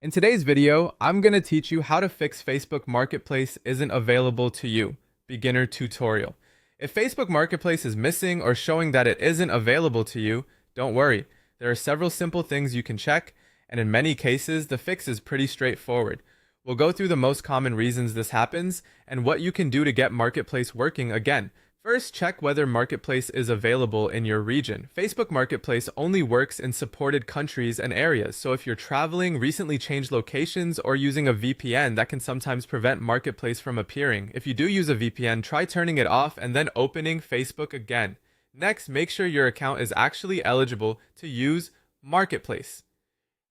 In today's video, I'm going to teach you how to fix Facebook Marketplace isn't available to you. Beginner tutorial. If Facebook Marketplace is missing or showing that it isn't available to you, don't worry. There are several simple things you can check, and in many cases, the fix is pretty straightforward. We'll go through the most common reasons this happens and what you can do to get Marketplace working again. First, check whether Marketplace is available in your region. Facebook Marketplace only works in supported countries and areas, so if you're traveling, recently changed locations, or using a VPN, that can sometimes prevent Marketplace from appearing. If you do use a VPN, try turning it off and then opening Facebook again. Next, make sure your account is actually eligible to use Marketplace.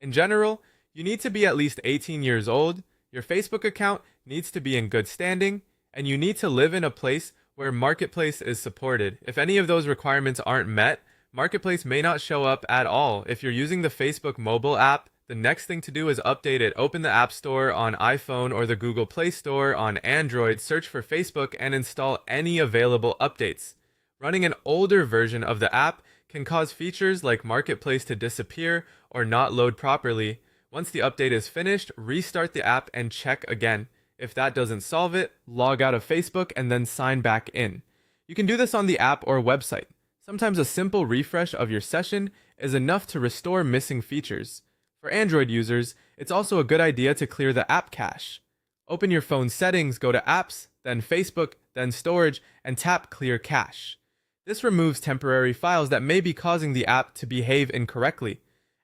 In general, you need to be at least 18 years old, your Facebook account needs to be in good standing, and you need to live in a place where Marketplace is supported. If any of those requirements aren't met, Marketplace may not show up at all. If you're using the Facebook mobile app, the next thing to do is update it. Open the App Store on iPhone or the Google Play Store on Android, search for Facebook, and install any available updates. Running an older version of the app can cause features like Marketplace to disappear or not load properly. Once the update is finished, restart the app and check again. If that doesn't solve it, log out of Facebook and then sign back in. You can do this on the app or website. Sometimes a simple refresh of your session is enough to restore missing features. For Android users, it's also a good idea to clear the app cache. Open your phone settings, go to Apps, then Facebook, then Storage, and tap Clear Cache. This removes temporary files that may be causing the app to behave incorrectly.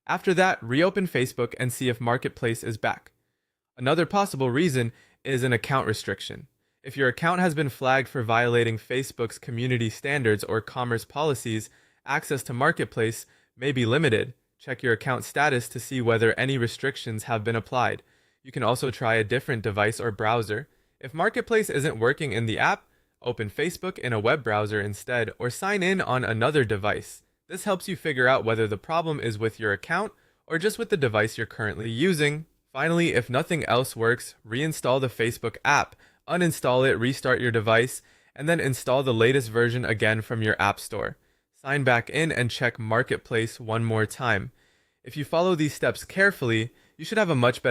After that, reopen Facebook and see if Marketplace is back. Another possible reason is an account restriction. If your account has been flagged for violating Facebook's community standards or commerce policies, access to Marketplace may be limited. Check your account status to see whether any restrictions have been applied. You can also try a different device or browser. If Marketplace isn't working in the app, open Facebook in a web browser instead or sign in on another device. This helps you figure out whether the problem is with your account or just with the device you're currently using. Finally, if nothing else works, reinstall the Facebook app, uninstall it, restart your device, and then install the latest version again from your app store. Sign back in and check Marketplace one more time. If you follow these steps carefully, you should have a much better